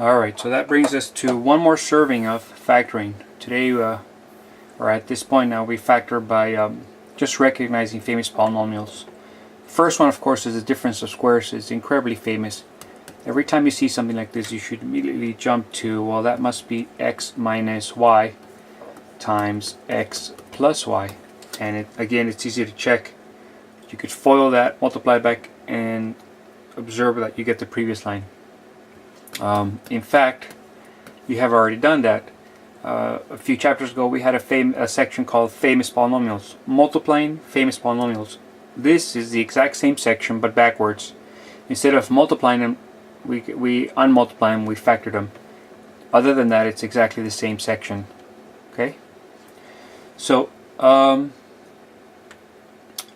Alright, so that brings us to one more serving of factoring. Today, or at this point now, we factor by just recognizing famous polynomials. First one, of course, is the difference of squares. It's incredibly famous. Every time you see something like this, you should immediately jump to, well, that must be x minus y times x plus y. And again, it's easy to check. You could FOIL that, multiply back, and observe that you get the previous line. In fact, you have already done that. A few chapters ago, we had a section called Famous Polynomials, multiplying famous polynomials. This is the exact same section, but backwards. Instead of multiplying them, we unmultiply them, we factor them. Other than that, it's exactly the same section. Okay? So,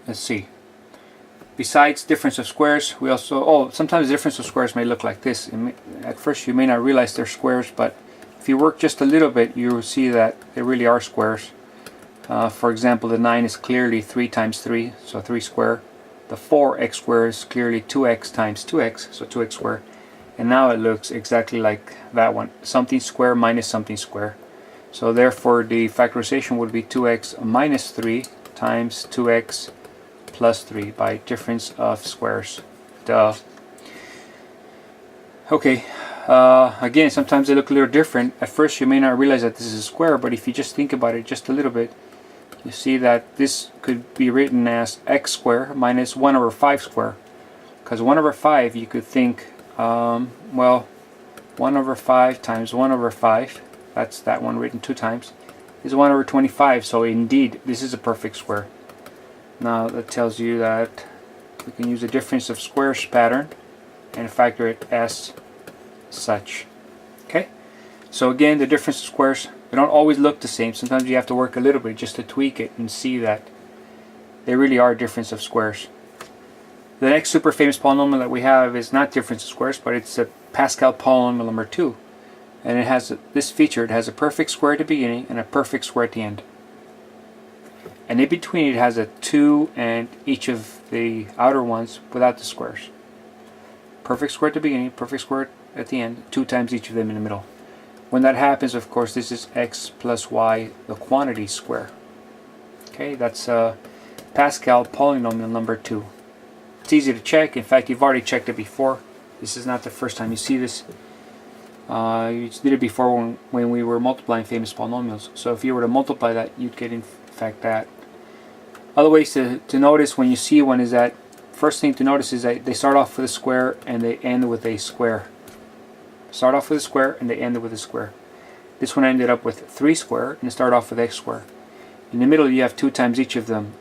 let's see. Besides difference of squares, we also, sometimes the difference of squares may look like this. At first you may not realize they're squares, but if you work just a little bit, you will see that they really are squares. For example, the 9 is clearly 3 times 3, so 3 square. The 4x squared is clearly 2x times 2x, so 2x squared. And now it looks exactly like that one. Something square minus something square. So therefore the factorization would be 2x minus 3 times 2x plus 3 by difference of squares. Duh. Okay, again, sometimes they look a little different. At first you may not realize that this is a square, but if you just think about it just a little bit, you see that this could be written as x squared minus 1 over 5 squared. Because 1 over 5, you could think, well, 1 over 5 times 1 over 5, that's that one written 2 times, is 1 over 25. So indeed, this is a perfect square. Now that tells you that we can use a difference of squares pattern and factor it as such. Okay? So again, the difference of squares, they don't always look the same. Sometimes you have to work a little bit just to tweak it and see that they really are difference of squares. The next super famous polynomial that we have is not difference of squares, but it's a Pascal polynomial number 2. And it has this feature. It has a perfect square at the beginning and a perfect square at the end. And in between it has a 2 and each of the outer ones without the squares. Perfect square at the beginning, perfect square at the end, 2 times each of them in the middle. When that happens, of course, this is x plus y, the quantity square. Okay, that's Pascal polynomial number 2. It's easy to check. In fact, you've already checked it before. This is not the first time you see this. You did it before when we were multiplying famous polynomials. So if you were to multiply that, you'd get in fact that. Other ways to notice when you see one is that first thing to notice is that they start off with a square and they end with a square. Start off with a square and they end with a square. This one ended up with 3 square and start off with x square. In the middle you have 2 times each of them.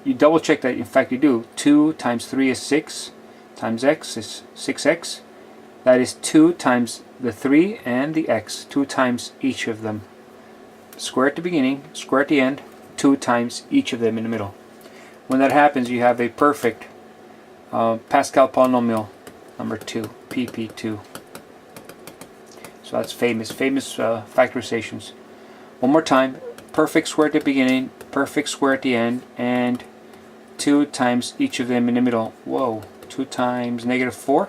You double check that, in fact you do. 2 times 3 is 6 times x is 6x. That is 2 times the 3 and the x, 2 times each of them. Square at the beginning, square at the end, 2 times each of them in the middle. When that happens, you have a perfect Pascal polynomial number 2, PP2. So that's famous factorizations. One more time, perfect square at the beginning, perfect square at the end, and 2 times each of them in the middle. Whoa, 2 times negative 4?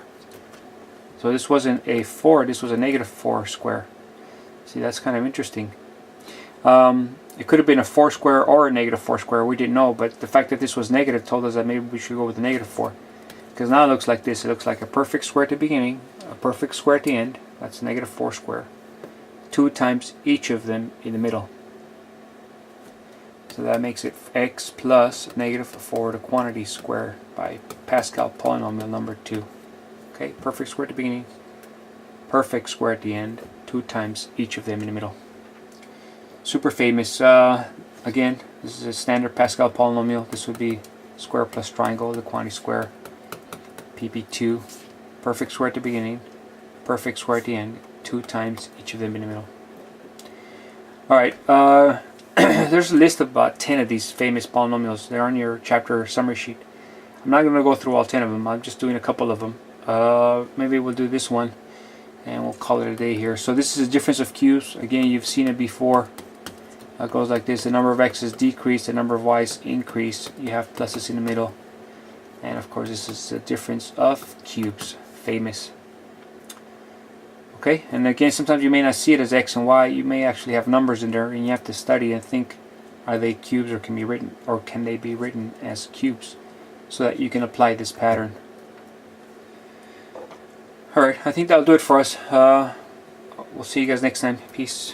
So this wasn't a 4, this was a negative 4 square. See, that's kind of interesting. It could have been a 4 square or a negative 4 square, we didn't know, but the fact that this was negative told us that maybe we should go with the negative 4. Because now it looks like this. It looks like a perfect square at the beginning, a perfect square at the end, that's negative 4 square. 2 times each of them in the middle. So that makes it x plus negative 4, the quantity square, by Pascal polynomial number 2. Okay, perfect square at the beginning, perfect square at the end, 2 times each of them in the middle. Super famous. Again, this is a standard Pascal polynomial. This would be square plus triangle, the quantity square, PP2. Perfect square at the beginning, perfect square at the end, 2 times each of them in the middle. Alright, there's a list of about 10 of these famous polynomials. They're on your chapter summary sheet. I'm not going to go through all 10 of them. I'm just doing a couple of them. Maybe we'll do this one and we'll call it a day here. So this is a difference of cubes. Again, you've seen it before. It goes like this. The number of x's decrease, the number of y's increase. You have pluses in the middle. And of course this is the difference of cubes. Famous. Okay, and again, sometimes you may not see it as x and y. You may actually have numbers in there, and you have to study and think, are they cubes or can they be written as cubes, so that you can apply this pattern. Alright, I think that'll do it for us. We'll see you guys next time. Peace.